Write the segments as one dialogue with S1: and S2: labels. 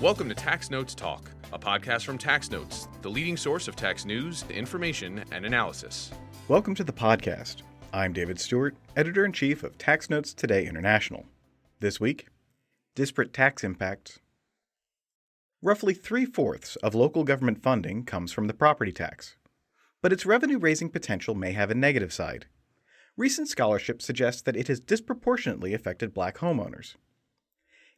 S1: Welcome to Tax Notes Talk, a podcast from Tax Notes, the leading source of tax news, information, and analysis.
S2: Welcome to the podcast. I'm David Stewart, Editor-in-Chief of Tax Notes Today International. This week, disparate tax impacts. Roughly 3/4 of local government funding comes from the property tax, but its revenue-raising potential may have a negative side. Recent scholarship suggests that it has disproportionately affected black homeowners.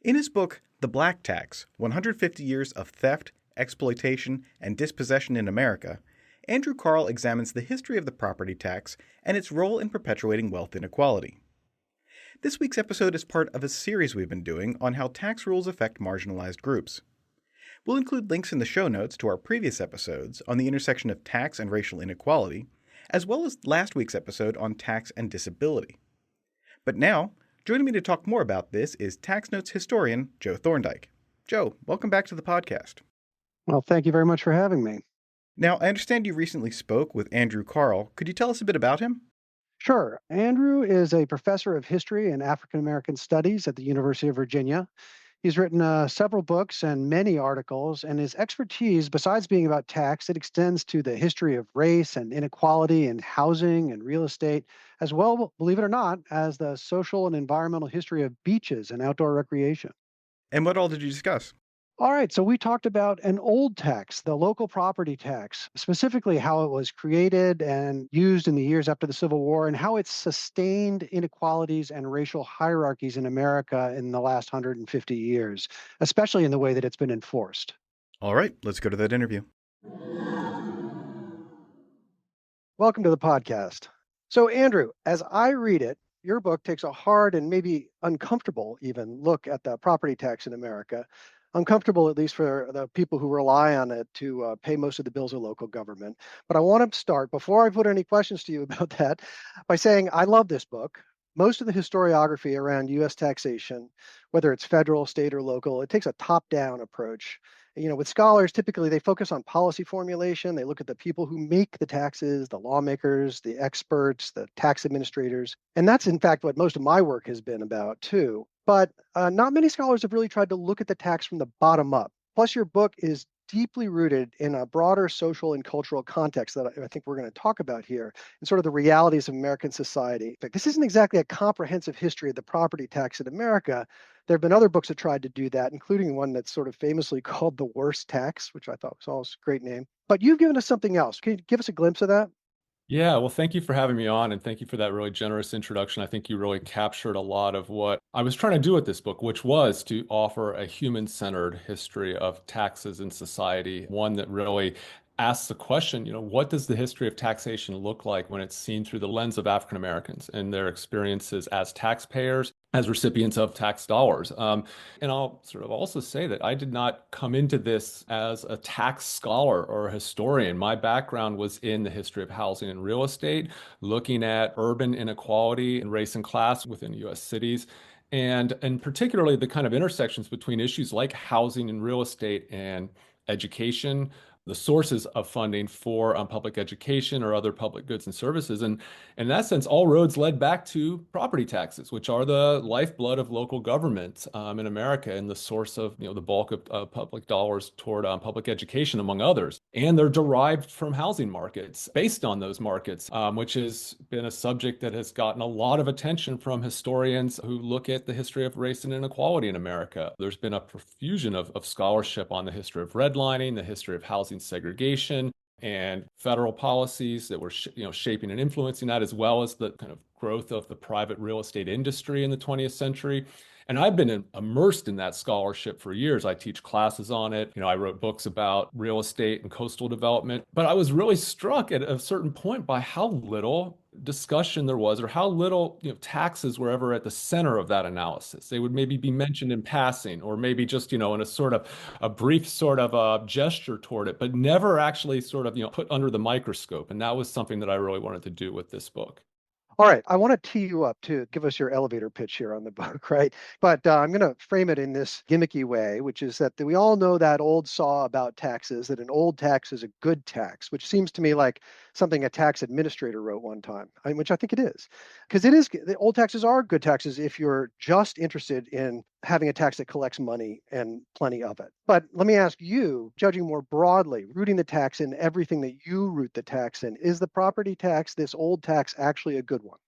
S2: In his book, The Black Tax, 150 Years of Theft, Exploitation, and Dispossession in America, Andrew Kahrl examines the history of the property tax and its role in perpetuating wealth inequality. This week's episode is part of a series we've been doing on how tax rules affect marginalized groups. We'll include links in the show notes to our previous episodes on the intersection of tax and racial inequality, as well as last week's episode on tax and disability. But now, joining me to talk more about this is Tax Notes historian Joe Thorndike. Joe, welcome back to the podcast.
S3: Well, thank you very much for having me.
S2: Now, I understand you recently spoke with Andrew Kahrl. Could you tell us a bit about him?
S3: Sure. Andrew is a professor of history and African American studies at the University of Virginia. He's written several books and many articles, and his expertise, besides being about tax, it extends to the history of race and inequality in housing and real estate, as well, believe it or not, as the social and environmental history of beaches and outdoor recreation.
S2: And what all did you discuss?
S3: All right, so we talked about an old tax, the local property tax, specifically how it was created and used in the years after the Civil War and how it sustained inequalities and racial hierarchies in America in the last 150 years, especially in the way that it's been enforced.
S2: All right, let's go to that interview.
S3: Welcome to the podcast. So, Andrew, as I read it, your book takes a hard and maybe uncomfortable even look at the property tax in America. Uncomfortable, at least for the people who rely on it to pay most of the bills of local government. But I want to start, before I put any questions to you about that, by saying I love this book. Most of the historiography around U.S. taxation, whether it's federal, state, or local, it takes a top-down approach. You know, with scholars, typically they focus on policy formulation. They look at the people who make the taxes, the lawmakers, the experts, the tax administrators. And that's, in fact, what most of my work has been about, too. But not many scholars have really tried to look at the tax from the bottom up. Plus, your book is deeply rooted in a broader social and cultural context that I think we're going to talk about here, and sort of the realities of American society. In fact, this isn't exactly a comprehensive history of the property tax in America. There have been other books that tried to do that, including one that's sort of famously called The Worst Tax, which I thought was always a great name. But you've given us something else. Can you give us a glimpse of that?
S4: Yeah, well, thank you for having me on, and thank you for that really generous introduction. I think you really captured a lot of what I was trying to do with this book, which was to offer a human-centered history of taxes in society, one that really asks the question, what does the history of taxation look like when it's seen through the lens of African Americans and their experiences as taxpayers, as recipients of tax dollars. And I'll sort of also say that I did not come into this as a tax scholar or a historian. My background was in the history of housing and real estate, looking at urban inequality and race and class within U.S. cities. And particularly the kind of intersections between issues like housing and real estate and education, the sources of funding for public education or other public goods and services. And in that sense, all roads led back to property taxes, which are the lifeblood of local government in America and the source of the bulk of public dollars toward public education, among others. And they're derived from housing markets based on those markets, which has been a subject that has gotten a lot of attention from historians who look at the history of race and inequality in America. There's been a profusion of scholarship on the history of redlining, the history of housing segregation, and federal policies that were shaping and influencing that, as well as the kind of growth of the private real estate industry in the 20th century. And I've been immersed in that scholarship for years. I teach classes on it. I wrote books about real estate and coastal development. But I was really struck at a certain point by how little discussion there was, or how little taxes were ever at the center of that analysis. They would maybe be mentioned in passing, or maybe just in a sort of a brief sort of a gesture toward it, but never actually sort of put under the microscope. And that was something that I really wanted to do with this book.
S3: All right, I want to tee you up to give us your elevator pitch here on the book, right? But I'm going to frame it in this gimmicky way, which is that we all know that old saw about taxes, that an old tax is a good tax, which seems to me like something a tax administrator wrote one time, which I think it is. Because the old taxes are good taxes if you're just interested in having a tax that collects money and plenty of it. But let me ask you, judging more broadly, rooting the tax in everything that you root the tax in, is the property tax, this old tax, actually a good one?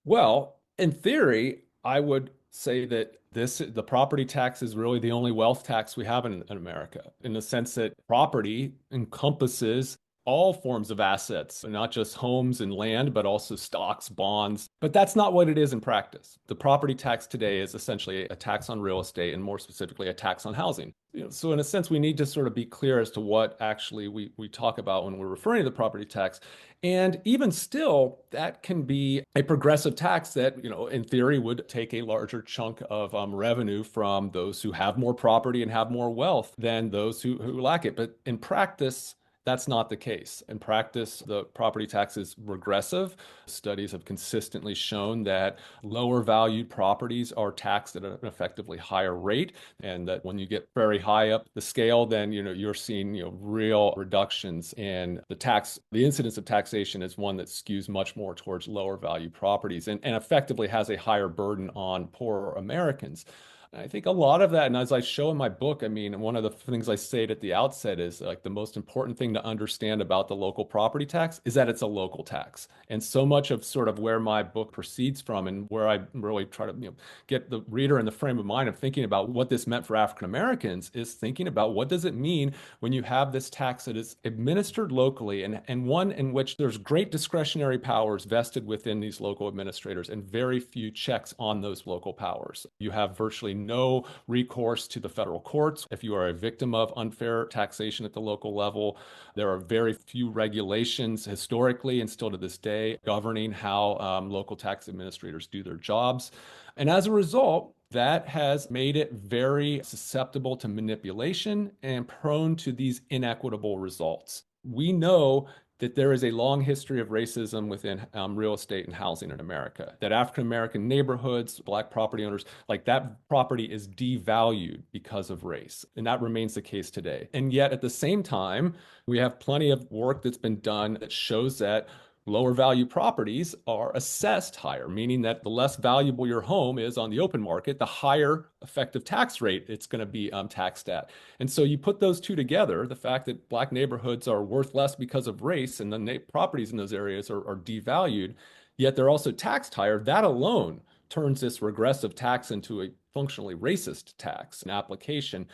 S4: Well, in theory, I would say that the property tax is really the only wealth tax we have in America, in the sense that property encompasses all forms of assets, not just homes and land, but also stocks, bonds. But that's not what it is in practice. The property tax today is essentially a tax on real estate, and more specifically, a tax on housing. So in a sense, we need to sort of be clear as to what actually we talk about when we're referring to the property tax. And even still, that can be a progressive tax that, in theory, would take a larger chunk of revenue from those who have more property and have more wealth than those who lack it. But in practice, that's not the case. In practice, the property tax is regressive. Studies have consistently shown that lower valued properties are taxed at an effectively higher rate, and that when you get very high up the scale, then you're seeing real reductions in the tax. The incidence of taxation is one that skews much more towards lower value properties and effectively has a higher burden on poorer Americans. I think a lot of that, and as I show in my book, one of the things I say at the outset is like the most important thing to understand about the local property tax is that it's a local tax. And so much of sort of where my book proceeds from and where I really try to get the reader in the frame of mind of thinking about what this meant for African Americans is thinking about what does it mean when you have this tax that is administered locally and one in which there's great discretionary powers vested within these local administrators and very few checks on those local powers. You have virtually no recourse to the federal courts. If you are a victim of unfair taxation at the local level, there are very few regulations historically and still to this day governing how local tax administrators do their jobs. And as a result, that has made it very susceptible to manipulation and prone to these inequitable results. We know that there is a long history of racism within real estate and housing in America, that African American neighborhoods, Black property owners, like that property is devalued because of race. And that remains the case today. And yet at the same time, we have plenty of work that's been done that shows that lower value properties are assessed higher, meaning that the less valuable your home is on the open market, the higher effective tax rate it's going to be taxed at. And so you put those two together, the fact that Black neighborhoods are worth less because of race and the properties in those areas are devalued, yet they're also taxed higher, that alone turns this regressive tax into a functionally racist tax, an application.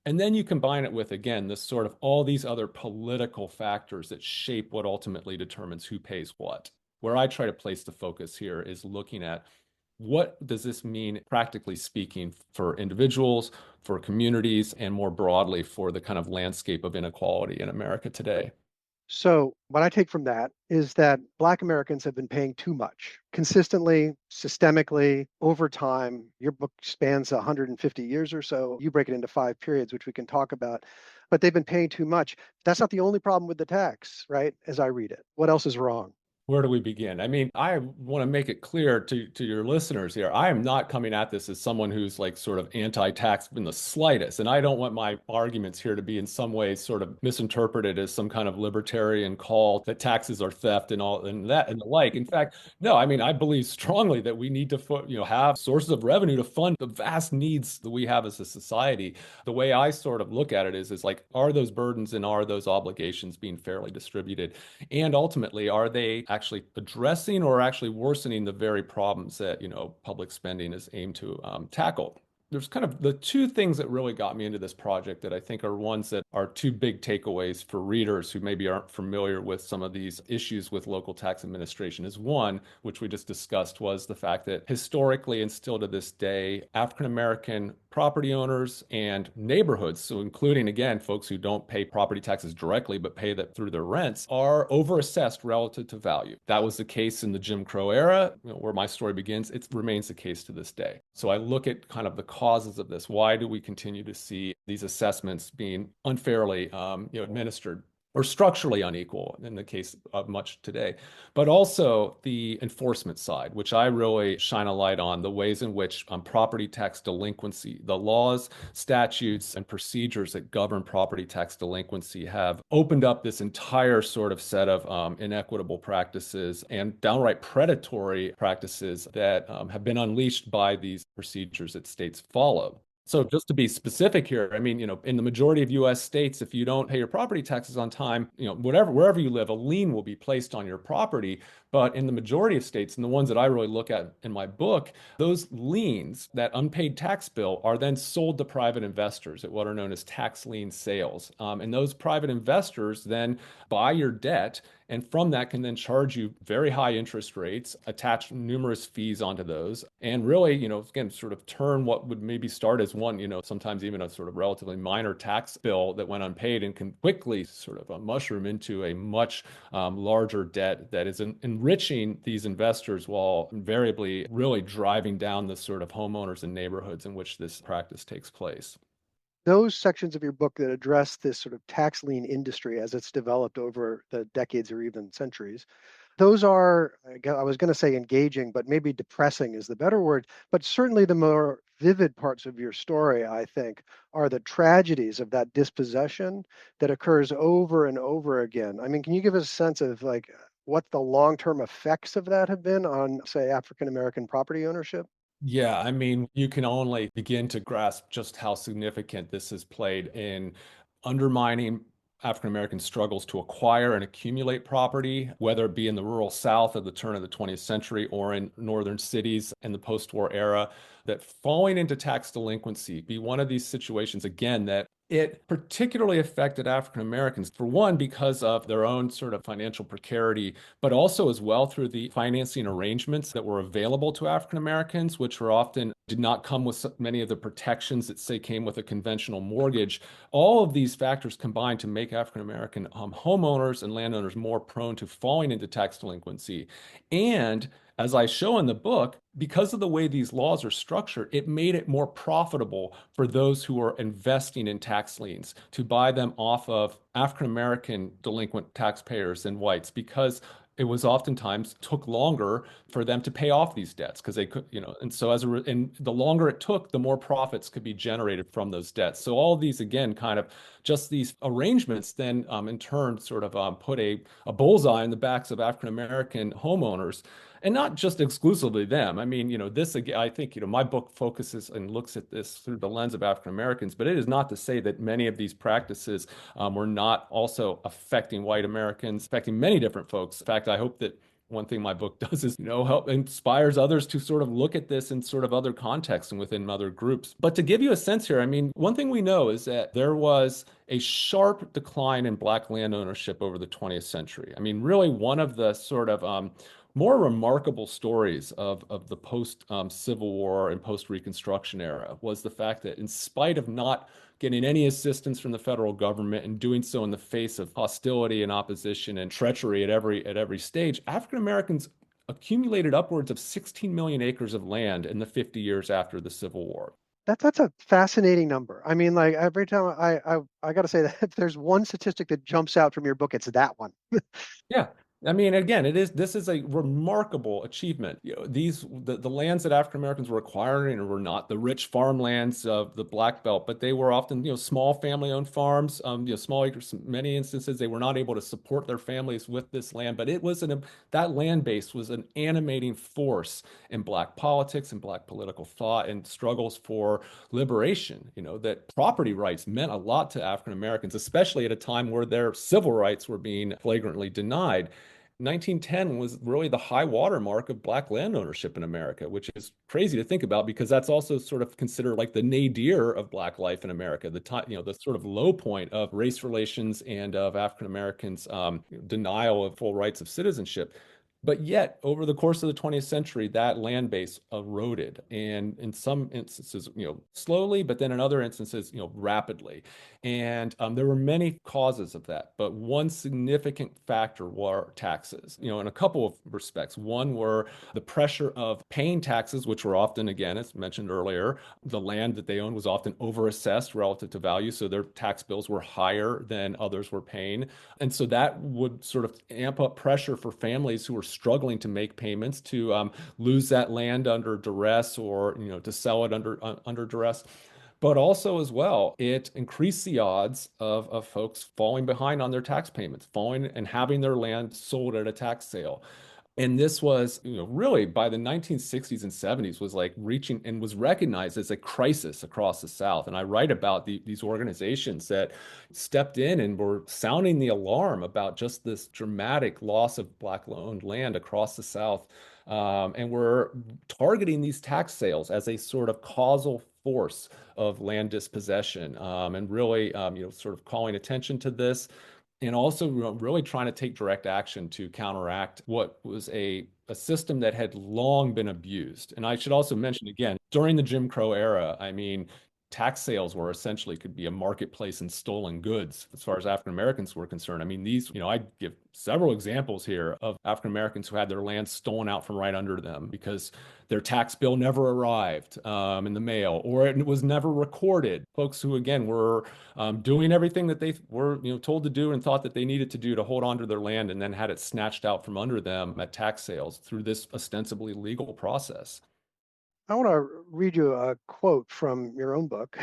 S4: And then you combine it with, again, this sort of all these other political factors that shape what ultimately determines who pays what. Where I try to place the focus here is looking at what does this mean, practically speaking, for individuals, for communities, and more broadly for the kind of landscape of inequality in America today.
S3: So what I take from that is that Black Americans have been paying too much consistently, systemically, over time. Your book spans 150 years or so. You break it into 5 periods, which we can talk about, but they've been paying too much. That's not the only problem with the tax, right? As I read it, what else is wrong?
S4: Where do we begin? I want to make it clear to your listeners here. I am not coming at this as someone who's like sort of anti-tax in the slightest. And I don't want my arguments here to be in some way sort of misinterpreted as some kind of libertarian call that taxes are theft and all and that and the like. In fact, no, I believe strongly that we need to have sources of revenue to fund the vast needs that we have as a society. The way I sort of look at it is like, are those burdens and are those obligations being fairly distributed? And ultimately, are they actually addressing or actually worsening the very problems that public spending is aimed to tackle? There's kind of the two things that really got me into this project that I think are ones that are two big takeaways for readers who maybe aren't familiar with some of these issues with local tax administration. Is one, which we just discussed, was the fact that historically and still to this day, African American property owners and neighborhoods, so including, again, folks who don't pay property taxes directly but pay that through their rents, are overassessed relative to value. That was the case in the Jim Crow era, where my story begins. It remains the case to this day. So I look at kind of the causes of this. Why do we continue to see these assessments being unfairly administered? or structurally unequal in the case of much today, but also the enforcement side, which I really shine a light on, the ways in which property tax delinquency, the laws, statutes, and procedures that govern property tax delinquency have opened up this entire sort of set of inequitable practices and downright predatory practices that have been unleashed by these procedures that states follow. So just to be specific here, I mean, in the majority of U.S. states, if you don't pay your property taxes on time, wherever you live, a lien will be placed on your property. But in the majority of states, and the ones that I really look at in my book, those liens, that unpaid tax bill, are then sold to private investors at what are known as tax lien sales. And those private investors then buy your debt, and from that can then charge you very high interest rates, attach numerous fees onto those, and really, again, sort of turn what would maybe start as one, sometimes even a sort of relatively minor tax bill that went unpaid and can quickly sort of mushroom into a much larger debt that is enriching these investors while invariably really driving down the sort of homeowners and neighborhoods in which this practice takes place.
S3: Those sections of your book that address this sort of tax lien industry as it's developed over the decades or even centuries, those are, I was going to say engaging, but maybe depressing is the better word. But certainly the more vivid parts of your story, I think, are the tragedies of that dispossession that occurs over and over again. I mean, can you give us a sense of like what the long-term effects of that have been on, say, African-American property ownership?
S4: Yeah, I mean, you can only begin to grasp just how significant this has played in undermining African American struggles to acquire and accumulate property, whether it be in the rural South at the turn of the 20th century or in northern cities in the post-war era, that falling into tax delinquency be one of these situations, again, that it particularly affected African Americans, for one, because of their own sort of financial precarity, but also as well through the financing arrangements that were available to African Americans, which were often did not come with many of the protections that, say, came with a conventional mortgage. All of these factors combined to make African American homeowners and landowners more prone to falling into tax delinquency. And as I show in the book, because of the way these laws are structured, it made it more profitable for those who are investing in tax liens to buy them off of African American delinquent taxpayers than whites, because it was oftentimes took longer for them to pay off these debts because they could, and so and the longer it took, the more profits could be generated from those debts. So all of these, again, kind of just these arrangements then in turn sort of put a bullseye in the backs of African American homeowners. And not just exclusively them. I mean, this, again, I think, my book focuses and looks at this through the lens of African Americans, but it is not to say that many of these practices were not also affecting white Americans, affecting many different folks. In fact, I hope that one thing my book does is, help inspires others to sort of look at this in sort of other contexts and within other groups. But to give you a sense here, I mean, one thing we know is that there was a sharp decline in Black land ownership over the 20th century. I mean, really one of the sort of more remarkable stories of the post-Civil War and post-Reconstruction era was the fact that in spite of not getting any assistance from the federal government and doing so in the face of hostility and opposition and treachery at every stage, African Americans accumulated upwards of 16 million acres of land in the 50 years after the Civil War.
S3: That's a fascinating number. I mean, like every time I got to say that if there's one statistic that jumps out from your book, it's that one.
S4: Yeah. I mean, again, this is a remarkable achievement. The lands that African Americans were acquiring were not the rich farmlands of the Black Belt, but they were often, small family-owned farms, small acres. In many instances, they were not able to support their families with this land, but that land base was an animating force in Black politics and Black political thought and struggles for liberation. That property rights meant a lot to African Americans, especially at a time where their civil rights were being flagrantly denied. 1910 was really the high water mark of Black land ownership in America, which is crazy to think about because that's also sort of considered like the nadir of Black life in America, the time, the sort of low point of race relations and of African Americans' denial of full rights of citizenship. But yet, over the course of the 20th century, that land base eroded, and in some instances, slowly, but then in other instances, rapidly. And there were many causes of that, but one significant factor were taxes, in a couple of respects. One were the pressure of paying taxes, which were often, again, as mentioned earlier, the land that they owned was often overassessed relative to value, so their tax bills were higher than others were paying. And so that would sort of amp up pressure for families who were struggling to make payments to lose that land under duress, or to sell it under duress. But also, as well, it increased the odds of folks falling behind on their tax payments, falling and having their land sold at a tax sale. And this was, really by the 1960s and 70s was like reaching and was recognized as a crisis across the South. And I write about these organizations that stepped in and were sounding the alarm about just this dramatic loss of Black-owned land across the South. And were targeting these tax sales as a sort of causal force of land dispossession, and really, sort of calling attention to this, and also really trying to take direct action to counteract what was a system that had long been abused. And I should also mention again, during the Jim Crow era, I mean, tax sales were essentially could be a marketplace in stolen goods as far as African Americans were concerned. I mean, these, I give several examples here of African Americans who had their land stolen out from right under them because their tax bill never arrived in the mail, or it was never recorded. Folks who, again, were doing everything that they were told to do and thought that they needed to do to hold on to their land, and then had it snatched out from under them at tax sales through this ostensibly legal process.
S3: I want to read you a quote from your own book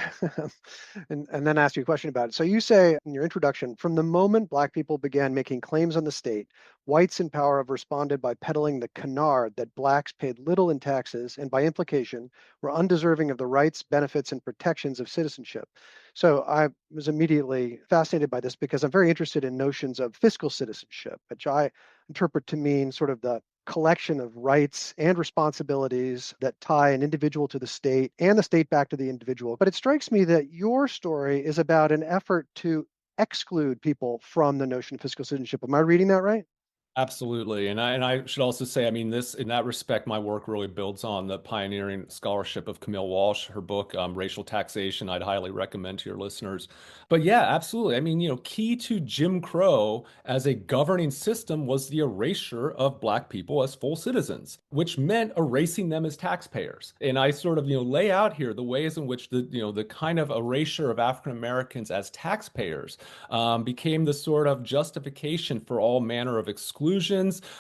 S3: and then ask you a question about it. So you say in your introduction, from the moment Black people began making claims on the state, whites in power have responded by peddling the canard that Blacks paid little in taxes and by implication were undeserving of the rights, benefits, and protections of citizenship. So I was immediately fascinated by this because I'm very interested in notions of fiscal citizenship, which I interpret to mean sort of the collection of rights and responsibilities that tie an individual to the state and the state back to the individual. But it strikes me that your story is about an effort to exclude people from the notion of fiscal citizenship. Am I reading that right?
S4: Absolutely. And I should also say, I mean, this, in that respect, my work really builds on the pioneering scholarship of Camille Walsh. Her book, Racial Taxation, I'd highly recommend to your listeners. But yeah, absolutely. I mean, key to Jim Crow as a governing system was the erasure of Black people as full citizens, which meant erasing them as taxpayers. And I sort of, lay out here the ways in which the kind of erasure of African Americans as taxpayers became the sort of justification for all manner of exclusions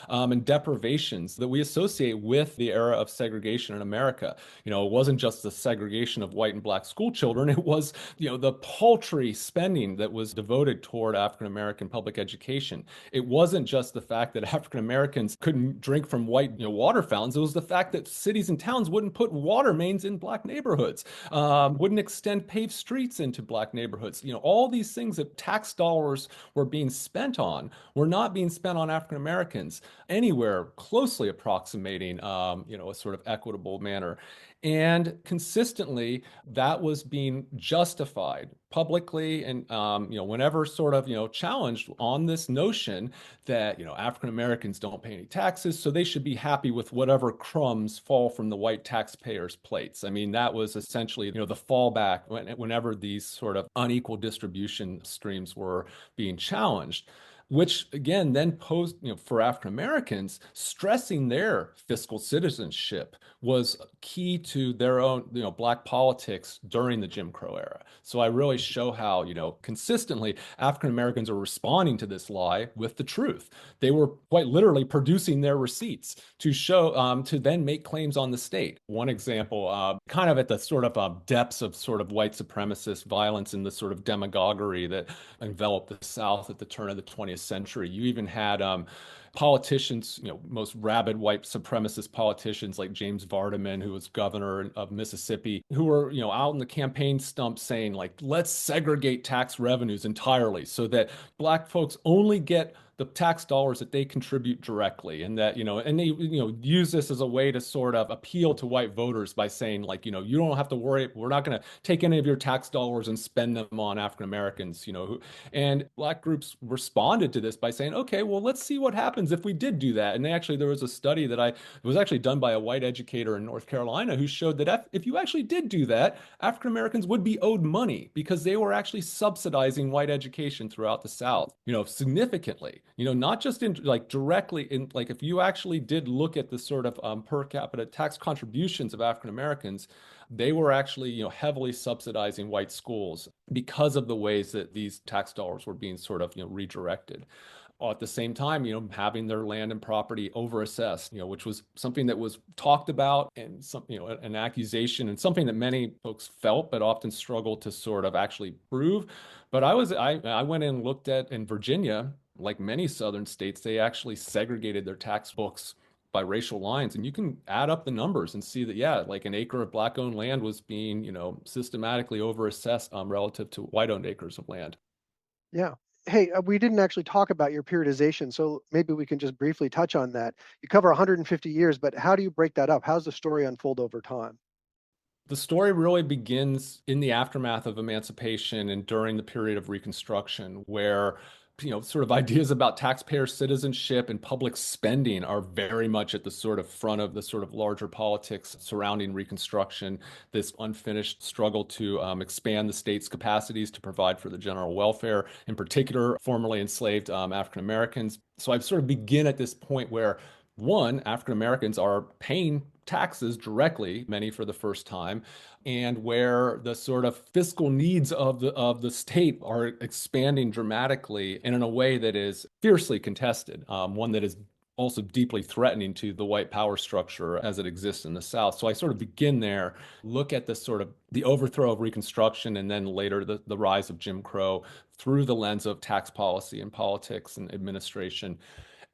S4: and deprivations that we associate with the era of segregation in America. It wasn't just the segregation of white and Black school children. It was, the paltry spending that was devoted toward African American public education. It wasn't just the fact that African Americans couldn't drink from white, water fountains. It was the fact that cities and towns wouldn't put water mains in Black neighborhoods, wouldn't extend paved streets into Black neighborhoods. All these things that tax dollars were being spent on were not being spent on African Americans anywhere closely approximating, a sort of equitable manner. And consistently, that was being justified publicly and, whenever sort of, challenged on this notion that, African Americans don't pay any taxes, so they should be happy with whatever crumbs fall from the white taxpayers' plates. I mean, that was essentially, the fallback whenever these sort of unequal distribution streams were being challenged, which again then posed, for African Americans, stressing their fiscal citizenship was key to their own, Black politics during the Jim Crow era. So I really show how, consistently African Americans are responding to this lie with the truth. They were quite literally producing their receipts to show, to then make claims on the state. One example, kind of at the sort of depths of sort of white supremacist violence and the sort of demagoguery that enveloped the South at the turn of the 20th century. You even had politicians, most rabid white supremacist politicians like James Vardaman, who was governor of Mississippi, who were, out in the campaign stump saying, like, let's segregate tax revenues entirely so that Black folks only get the tax dollars that they contribute directly, and that, and they, use this as a way to sort of appeal to white voters by saying, like, you don't have to worry, we're not going to take any of your tax dollars and spend them on African Americans, and Black groups responded to this by saying, okay, well, let's see what happens if we did do that. And there was a study that was actually done by a white educator in North Carolina who showed that if you actually did do that, African Americans would be owed money because they were actually subsidizing white education throughout the South, significantly, not just in like directly in, like, if you actually did look at the sort of per capita tax contributions of African Americans, they were actually, heavily subsidizing white schools because of the ways that these tax dollars were being sort of, redirected. At the same time, having their land and property overassessed, which was something that was talked about, and some, an accusation, and something that many folks felt but often struggled to sort of actually prove. But I went in and looked at, in Virginia, like many southern states, they actually segregated their tax books by racial lines, and you can add up the numbers and see that, yeah, like an acre of Black-owned land was being, systematically overassessed relative to white-owned acres of land.
S3: Yeah. Hey, we didn't actually talk about your periodization, so maybe we can just briefly touch on that. You cover 150 years, but how do you break that up? How's the story unfold over time?
S4: The story really begins in the aftermath of emancipation and during the period of Reconstruction, where sort of ideas about taxpayer citizenship and public spending are very much at the sort of front of the sort of larger politics surrounding Reconstruction, this unfinished struggle to expand the state's capacities to provide for the general welfare, in particular, formerly enslaved African Americans. So I sort of begin at this point where, one, African Americans are paying taxes directly, many for the first time, and where the sort of fiscal needs of the state are expanding dramatically and in a way that is fiercely contested, one that is also deeply threatening to the white power structure as it exists in the South. So I sort of begin there, look at the sort of the overthrow of Reconstruction, and then later the rise of Jim Crow through the lens of tax policy and politics and administration.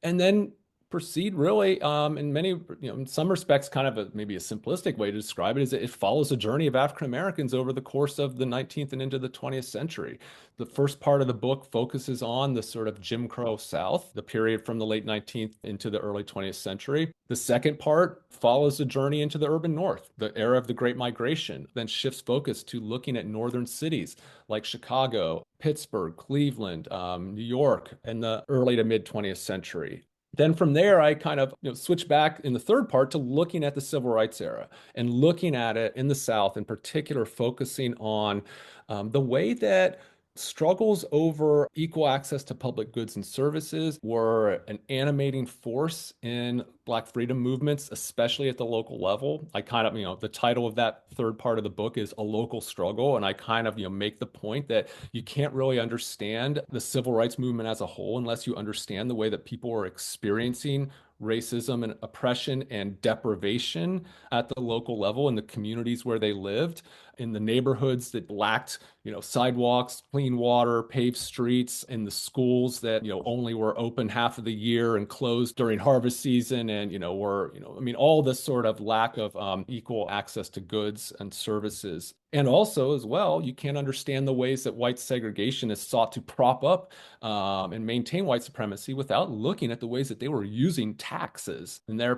S4: And then proceed really in many, in some respects, kind of maybe a simplistic way to describe it is that it follows a journey of African Americans over the course of the 19th and into the 20th century. The first part of the book focuses on the sort of Jim Crow South, the period from the late 19th into the early 20th century. The second part follows a journey into the urban North, the era of the Great Migration, then shifts focus to looking at northern cities like Chicago, Pittsburgh, Cleveland, New York in the early to mid 20th century. Then from there, I kind of switch back in the third part to looking at the civil rights era and looking at it in the South, in particular, focusing on the way that struggles over equal access to public goods and services were an animating force in Black freedom movements, especially at the local level. I kind of, the title of that third part of the book is A Local Struggle. And I kind of, make the point that you can't really understand the civil rights movement as a whole unless you understand the way that people are experiencing racism and oppression and deprivation at the local level in the communities where they lived, in the neighborhoods that lacked, sidewalks, clean water, paved streets, in the schools that, only were open half of the year and closed during harvest season, and, were, all this sort of lack of equal access to goods and services. And also, as well, you can't understand the ways that white segregation has sought to prop up and maintain white supremacy without looking at the ways that they were using taxes and their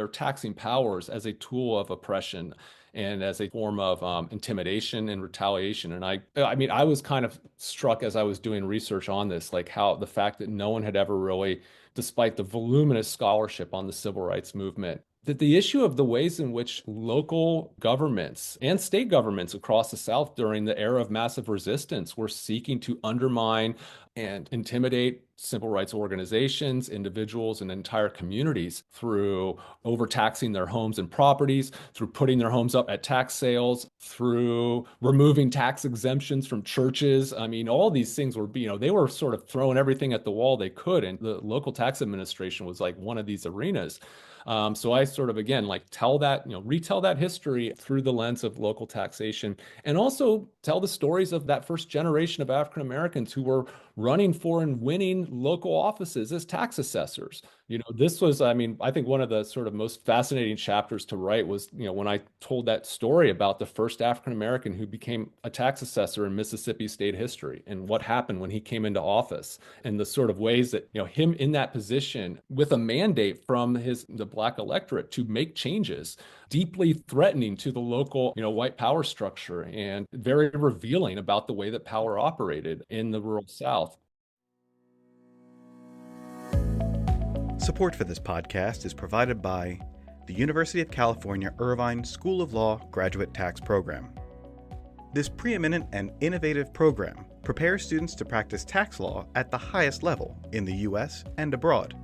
S4: taxing powers as a tool of oppression and as a form of intimidation and retaliation. And I was kind of struck as I was doing research on this, like how the fact that no one had ever really, despite the voluminous scholarship on the civil rights movement, that the issue of the ways in which local governments and state governments across the South during the era of massive resistance were seeking to undermine and intimidate civil rights organizations, individuals, and entire communities through overtaxing their homes and properties, through putting their homes up at tax sales, through removing tax exemptions from churches. All these things were, they were sort of throwing everything at the wall they could. And the local tax administration was like one of these arenas. So I sort of, again, like retell that history through the lens of local taxation, and also tell the stories of that first generation of African Americans who were running for and winning in local offices as tax assessors. This was, I mean, I think one of the sort of most fascinating chapters to write was, when I told that story about the first African American who became a tax assessor in Mississippi state history and what happened when he came into office and the sort of ways that, him in that position with a mandate from the Black electorate to make changes, deeply threatening to the local, white power structure and very revealing about the way that power operated in the rural South.
S2: Support for this podcast is provided by the University of California Irvine School of Law Graduate Tax Program. This preeminent and innovative program prepares students to practice tax law at the highest level in the U.S. and abroad.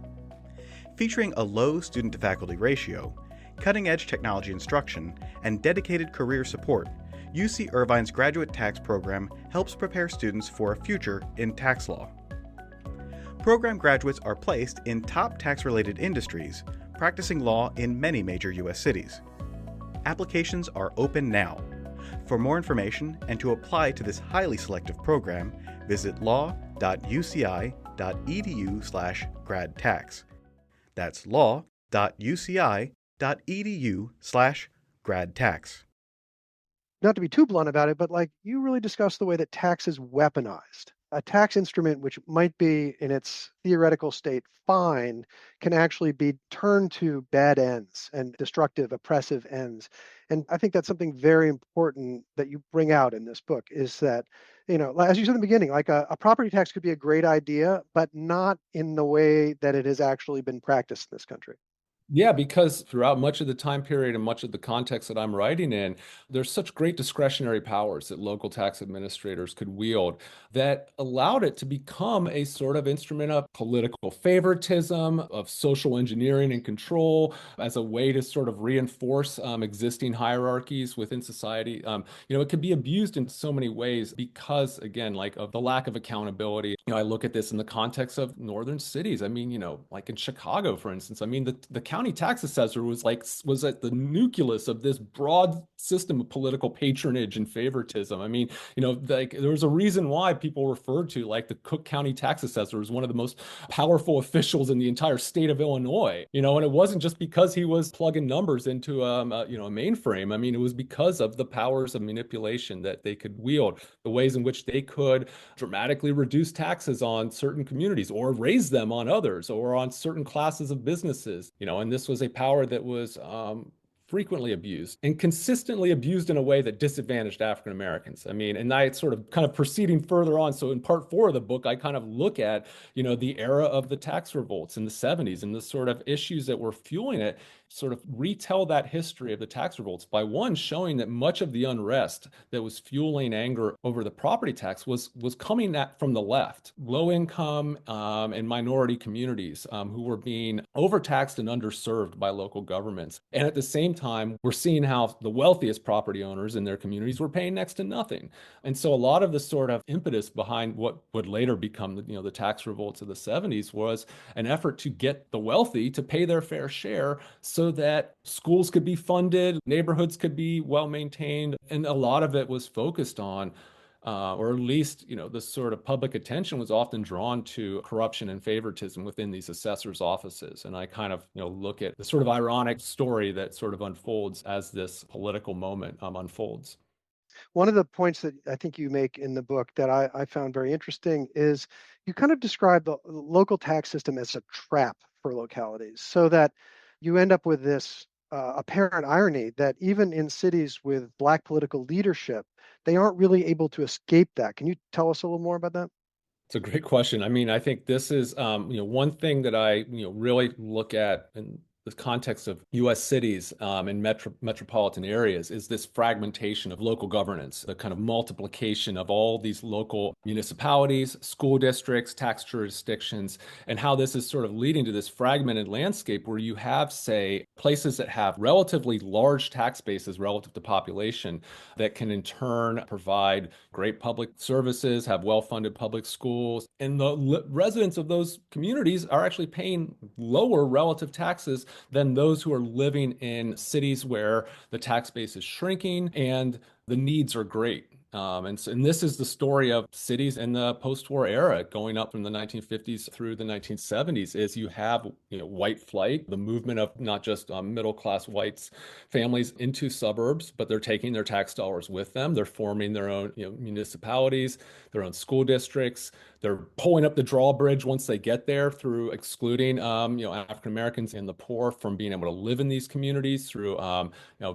S2: Featuring a low student-to-faculty ratio, cutting-edge technology instruction, and dedicated career support, UC Irvine's graduate tax program helps prepare students for a future in tax law. Program graduates are placed in top tax-related industries, practicing law in many major U.S. cities. Applications are open now. For more information and to apply to this highly selective program, visit law.uci.edu/gradtax. That's law.uci.edu/gradtax.
S3: Not to be too blunt about it, but you really discuss the way that tax is weaponized. A tax instrument, which might be in its theoretical state fine, can actually be turned to bad ends and destructive, oppressive ends. And I think that's something very important that you bring out in this book is that, as you said in the beginning, a property tax could be a great idea, but not in the way that it has actually been practiced in this country.
S4: Yeah, because throughout much of the time period and much of the context that I'm writing in, there's such great discretionary powers that local tax administrators could wield that allowed it to become a sort of instrument of political favoritism, of social engineering and control as a way to sort of reinforce existing hierarchies within society. It can be abused in so many ways because, again, of the lack of accountability. I look at this in the context of northern cities. I mean, like in Chicago, for instance, I mean, the county tax assessor was at the nucleus of this broad system of political patronage and favoritism. I mean, there was a reason why people referred to the Cook County tax assessor as one of the most powerful officials in the entire state of Illinois. And it wasn't just because he was plugging numbers into a mainframe. I mean, it was because of the powers of manipulation that they could wield, the ways in which they could dramatically reduce taxes on certain communities or raise them on others or on certain classes of businesses. And this was a power that was frequently abused and consistently abused in a way that disadvantaged African Americans. I mean, and I sort of kind of proceeding further on. So in part 4 of the book, I kind of look at, the era of the tax revolts in the 70s and the sort of issues that were fueling it, sort of retell that history of the tax revolts by showing that much of the unrest that was fueling anger over the property tax was coming from the left, low income and minority communities who were being overtaxed and underserved by local governments. And at the same time, we're seeing how the wealthiest property owners in their communities were paying next to nothing. And so a lot of the sort of impetus behind what would later become the tax revolts of the 70s was an effort to get the wealthy to pay their fair share so that schools could be funded, neighborhoods could be well maintained. And a lot of it was focused on, or at least, the sort of public attention was often drawn to corruption and favoritism within these assessors' offices. And I kind of, look at the sort of ironic story that sort of unfolds as this political moment unfolds.
S3: One of the points that I think you make in the book that I found very interesting is you kind of describe the local tax system as a trap for localities so that you end up with this apparent irony that even in cities with Black political leadership, they aren't really able to escape that. Can you tell us a little more about that?
S4: It's a great question. I mean, I think this is, one thing that I, really look at in the context of U.S. cities and metropolitan areas is this fragmentation of local governance, the kind of multiplication of all these local municipalities, school districts, tax jurisdictions, and how this is sort of leading to this fragmented landscape where you have, say, places that have relatively large tax bases relative to population that can in turn provide great public services, have well-funded public schools, and the residents of those communities are actually paying lower relative taxes than those who are living in cities where the tax base is shrinking and the needs are great. And this is the story of cities in the post-war era, going up from the 1950s through the 1970s, is you have white flight, the movement of not just middle-class whites families into suburbs, but they're taking their tax dollars with them. They're forming their own municipalities, their own school districts. They're pulling up the drawbridge once they get there through excluding African Americans and the poor from being able to live in these communities through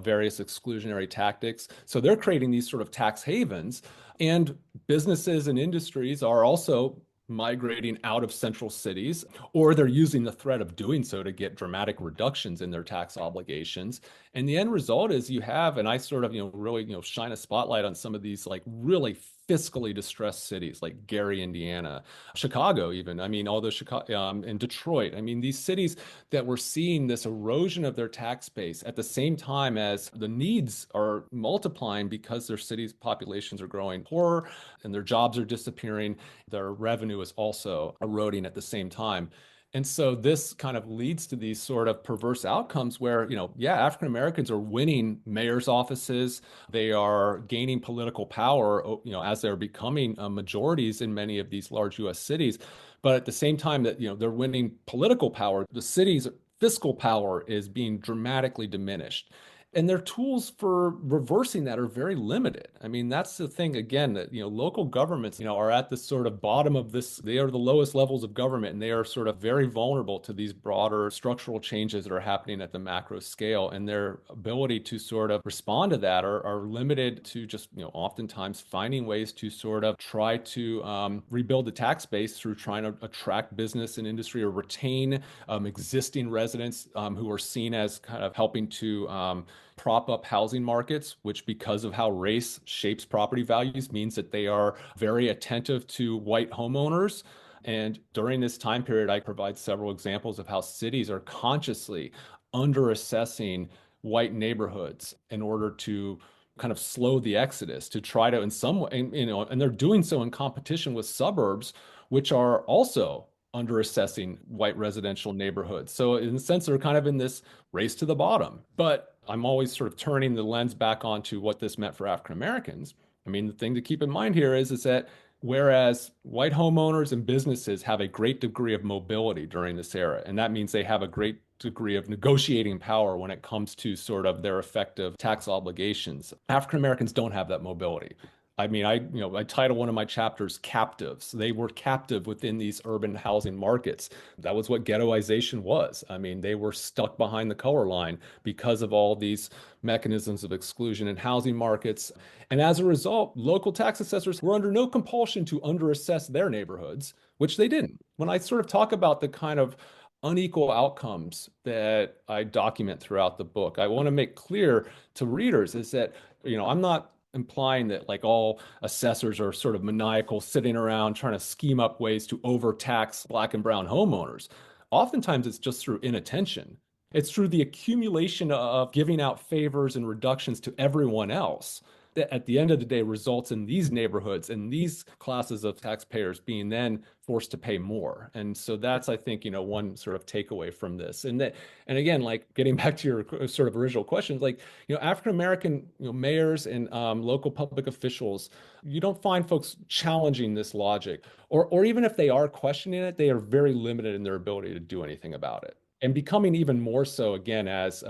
S4: various exclusionary tactics. So they're creating these sort of tax havens, and businesses and industries are also migrating out of central cities, or they're using the threat of doing so to get dramatic reductions in their tax obligations. And the end result is you have, and I sort of, really, shine a spotlight on some of these like really fiscally distressed cities like Gary, Indiana, Chicago, even. I mean, although Chicago and Detroit, I mean, these cities that we're seeing this erosion of their tax base at the same time as the needs are multiplying because their cities' populations are growing poorer and their jobs are disappearing. Their revenue is also eroding at the same time. And so this kind of leads to these sort of perverse outcomes where, African Americans are winning mayor's offices. They are gaining political power, as they're becoming majorities in many of these large U.S. cities. But at the same time that, they're winning political power, the city's fiscal power is being dramatically diminished. And their tools for reversing that are very limited. I mean, that's the thing, again, that, local governments, are at the sort of bottom of this. They are the lowest levels of government, and they are sort of very vulnerable to these broader structural changes that are happening at the macro scale. And their ability to sort of respond to that are limited to just, oftentimes finding ways to sort of try to rebuild the tax base through trying to attract business and industry or retain existing residents who are seen as kind of helping to prop up housing markets, which, because of how race shapes property values, means that they are very attentive to white homeowners. And during this time period, I provide several examples of how cities are consciously underassessing white neighborhoods in order to kind of slow the exodus, to try to, in some way, and they're doing so in competition with suburbs, which are also underassessing white residential neighborhoods. So in a sense, they're kind of in this race to the bottom. But I'm always sort of turning the lens back onto what this meant for African Americans. I mean, the thing to keep in mind here is that whereas white homeowners and businesses have a great degree of mobility during this era, and that means they have a great degree of negotiating power when it comes to sort of their effective tax obligations, African Americans don't have that mobility. I mean, I title one of my chapters "Captives." They were captive within these urban housing markets. That was what ghettoization was. I mean, they were stuck behind the color line because of all these mechanisms of exclusion in housing markets. And as a result, local tax assessors were under no compulsion to underassess their neighborhoods, which they didn't. When I sort of talk about the kind of unequal outcomes that I document throughout the book, I want to make clear to readers is that, I'm not implying that like all assessors are sort of maniacal, sitting around trying to scheme up ways to overtax Black and brown homeowners. Oftentimes it's just through inattention. It's through the accumulation of giving out favors and reductions to everyone else that at the end of the day results in these neighborhoods and these classes of taxpayers being then forced to pay more. And so that's, I think, one sort of takeaway from this. And again, like getting back to your sort of original questions, like, African-American, mayors and local public officials, you don't find folks challenging this logic, or even if they are questioning it, they are very limited in their ability to do anything about it. And becoming even more so, again, as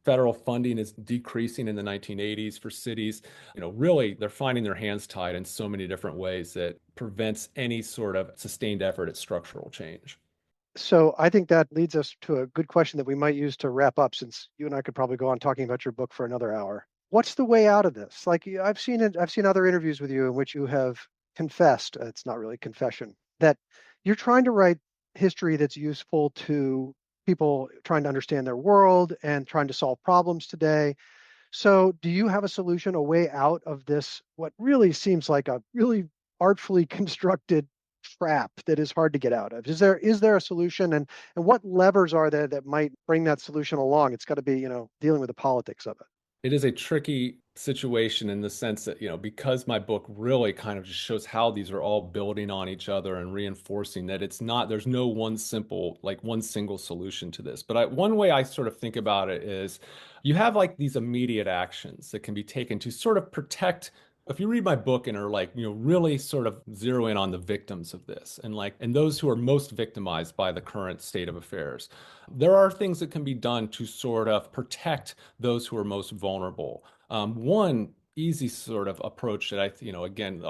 S4: federal funding is decreasing in the 1980s for cities, really they're finding their hands tied in so many different ways that prevents any sort of sustained effort at structural change.
S3: So I think that leads us to a good question that we might use to wrap up, since you and I could probably go on talking about your book for another hour. What's the way out of this? Like, I've seen other interviews with you in which you have confessed, it's not really confession, that you're trying to write history that's useful to people trying to understand their world and trying to solve problems today. So do you have a solution, a way out of this, what really seems like a really artfully constructed trap that is hard to get out of? Is there a solution, and what levers are there that might bring that solution along? It's got to be, dealing with the politics of it.
S4: It is a tricky situation in the sense that, because my book really kind of just shows how these are all building on each other and reinforcing that there's no one single solution to this. But one way I sort of think about it is you have like these immediate actions that can be taken to sort of protect If you read my book and are like, really sort of zero in on the victims of this and those who are most victimized by the current state of affairs, there are things that can be done to sort of protect those who are most vulnerable. One easy sort of approach that again,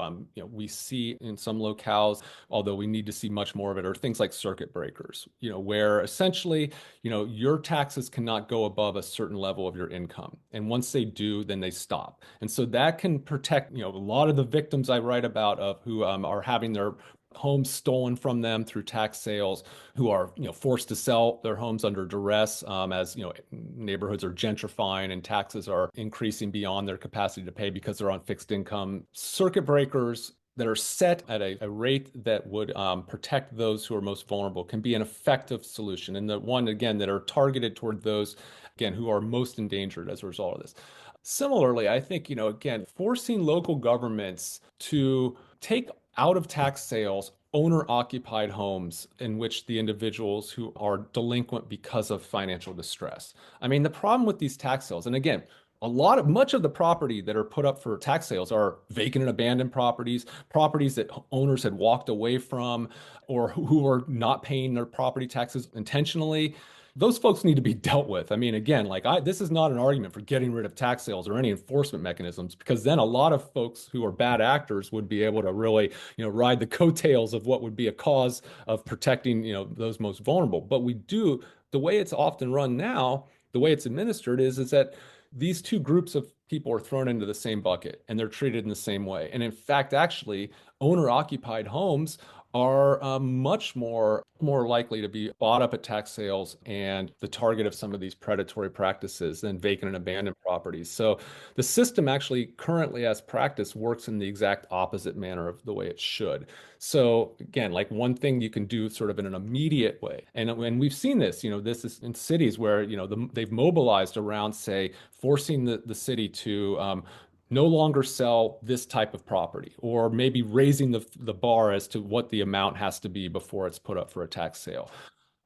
S4: we see in some locales, although we need to see much more of it, are things like circuit breakers, where essentially, your taxes cannot go above a certain level of your income. And once they do, then they stop. And so that can protect, a lot of the victims I write about of who are having their homes stolen from them through tax sales, who are forced to sell their homes under duress as neighborhoods are gentrifying and taxes are increasing beyond their capacity to pay because they're on fixed income. Circuit breakers that are set at a rate that would protect those who are most vulnerable can be an effective solution, and the one again that are targeted toward those again who are most endangered as a result of this. Similarly, I think again, forcing local governments to take out of tax sales owner-occupied homes in which the individuals who are delinquent because of financial distress. I mean, the problem with these tax sales, and again, much of the property that are put up for tax sales are vacant and abandoned properties, properties that owners had walked away from, or who are not paying their property taxes intentionally. Those folks need to be dealt with. I mean, again, this is not an argument for getting rid of tax sales or any enforcement mechanisms, because then a lot of folks who are bad actors would be able to really, ride the coattails of what would be a cause of protecting, those most vulnerable. But the way it's often run now, the way it's administered is that these two groups of people are thrown into the same bucket and they're treated in the same way. And in fact, actually, owner-occupied homes are much more likely to be bought up at tax sales and the target of some of these predatory practices than vacant and abandoned properties. So the system actually currently as practice works in the exact opposite manner of the way it should. So again, like one thing you can do sort of in an immediate way, and we've seen this, this is in cities where, they've mobilized around, say, forcing the city to no longer sell this type of property, or maybe raising the bar as to what the amount has to be before it's put up for a tax sale.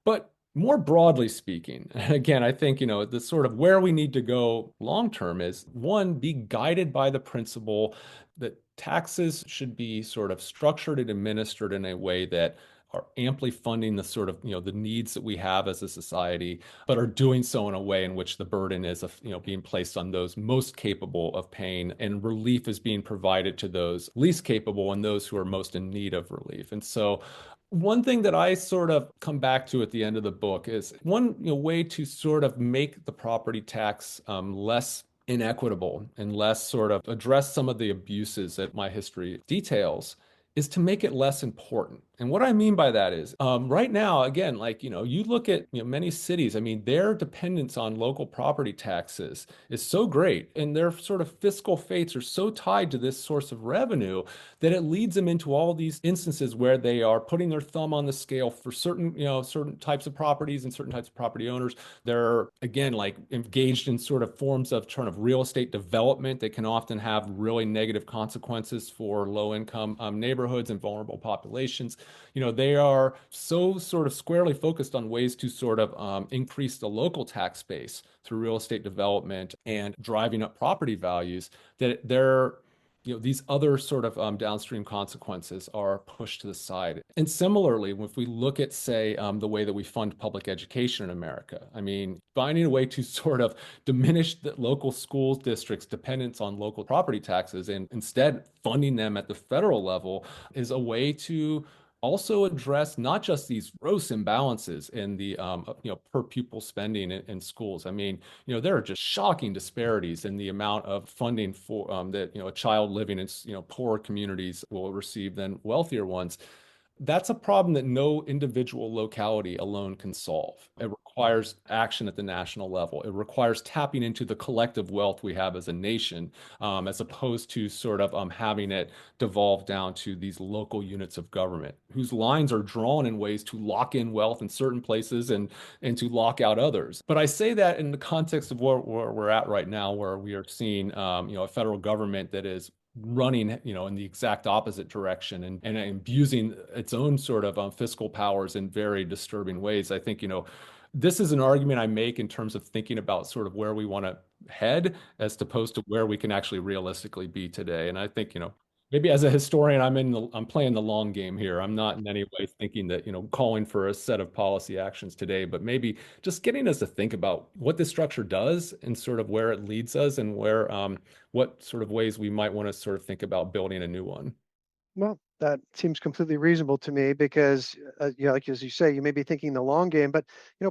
S4: But more broadly speaking, and again, I think, the sort of where we need to go long term is, one, be guided by the principle that taxes should be sort of structured and administered in a way that are amply funding the sort of, the needs that we have as a society, but are doing so in a way in which the burden is, being placed on those most capable of paying, and relief is being provided to those least capable and those who are most in need of relief. And so one thing that I sort of come back to at the end of the book is one way to sort of make the property tax less inequitable and less sort of address some of the abuses that my history details is to make it less important. And what I mean by that is right now, again, you look at many cities, I mean, their dependence on local property taxes is so great, and their sort of fiscal fates are so tied to this source of revenue that it leads them into all these instances where they are putting their thumb on the scale for certain types of properties and certain types of property owners. They're, again, engaged in sort of forms of real estate development that can often have really negative consequences for low-income neighborhoods and vulnerable populations. They are so sort of squarely focused on ways to sort of increase the local tax base through real estate development and driving up property values that these other sort of downstream consequences are pushed to the side. And similarly, if we look at, say, the way that we fund public education in America, I mean, finding a way to sort of diminish the local school districts' dependence on local property taxes and instead funding them at the federal level is a way to also address not just these gross imbalances in the per pupil spending in schools. I mean, there are just shocking disparities in the amount of funding for that a child living in poorer communities will receive than wealthier ones. That's a problem that no individual locality alone can solve. It requires action at the national level. It requires tapping into the collective wealth we have as a nation, as opposed to sort of having it devolve down to these local units of government whose lines are drawn in ways to lock in wealth in certain places and to lock out others. But I say that in the context of where we're at right now, where we are seeing a federal government that is running, in the exact opposite direction and abusing its own sort of fiscal powers in very disturbing ways. I think, this is an argument I make in terms of thinking about sort of where we want to head as opposed to where we can actually realistically be today. And I think, maybe as a historian, I'm playing the long game here. I'm not in any way thinking that, calling for a set of policy actions today, but maybe just getting us to think about what this structure does and sort of where it leads us and what sort of ways we might want to sort of think about building a new one.
S3: Well, that seems completely reasonable to me because, like as you say, you may be thinking the long game, but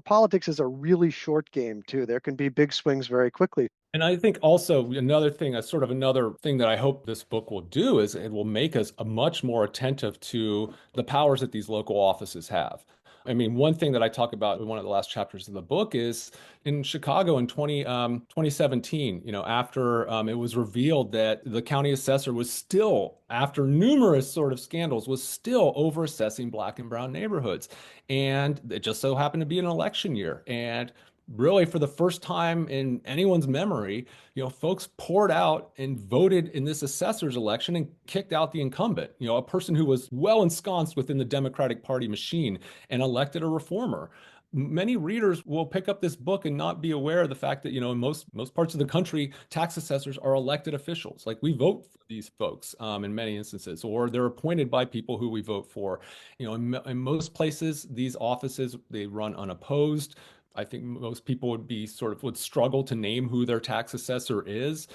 S3: politics is a really short game too. There can be big swings very quickly.
S4: And I think also another thing that I hope this book will do is it will make us much more attentive to the powers that these local offices have. I mean, one thing that I talk about in one of the last chapters of the book is in Chicago in 2017, after it was revealed that the county assessor was still, after numerous sort of scandals, was still overassessing Black and brown neighborhoods. And it just so happened to be an election year. And really, for the first time in anyone's memory, folks poured out and voted in this assessor's election and kicked out the incumbent, a person who was well ensconced within the Democratic Party machine, and elected a reformer. Many readers will pick up this book and not be aware of the fact that, in most parts of the country, tax assessors are elected officials. Like, we vote for these folks in many instances, or they're appointed by people who we vote for. In most places, these offices, they run unopposed. I think most people would struggle to name who their tax assessor is.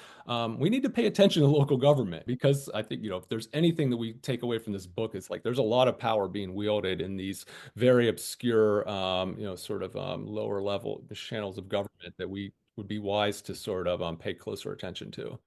S4: We need to pay attention to local government, because I think, if there's anything that we take away from this book, it's like there's a lot of power being wielded in these very obscure, lower level channels of government that we would be wise to sort of pay closer attention to.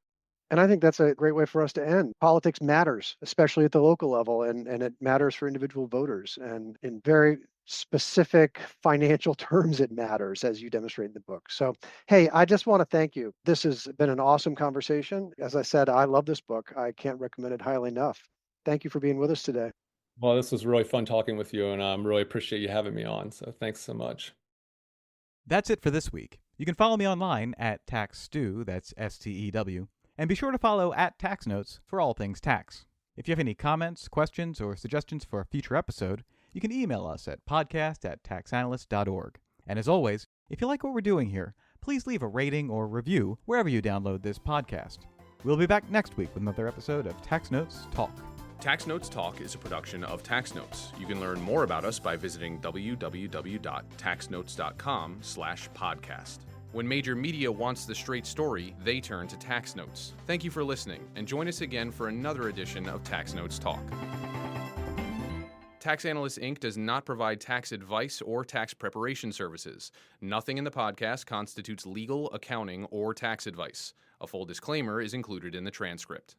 S3: And I think that's a great way for us to end. Politics matters, especially at the local level, and it matters for individual voters. And in very specific financial terms, it matters, as you demonstrate in the book. So, hey, I just want to thank you. This has been an awesome conversation. As I said, I love this book. I can't recommend it highly enough. Thank you for being with us today.
S4: Well, this was really fun talking with you, and I really appreciate you having me on. So thanks so much.
S2: That's it for this week. You can follow me online at TaxStew, that's STEW, and be sure to follow at Tax Notes for all things tax. If you have any comments, questions, or suggestions for a future episode, you can email us at podcast@taxanalyst.org. And as always, if you like what we're doing here, please leave a rating or review wherever you download this podcast. We'll be back next week with another episode of Tax Notes Talk.
S1: Tax Notes Talk is a production of Tax Notes. You can learn more about us by visiting www.taxnotes.com/podcast. When major media wants the straight story, they turn to Tax Notes. Thank you for listening, and join us again for another edition of Tax Notes Talk. Tax Analysts, Inc. does not provide tax advice or tax preparation services. Nothing in the podcast constitutes legal, accounting, or tax advice. A full disclaimer is included in the transcript.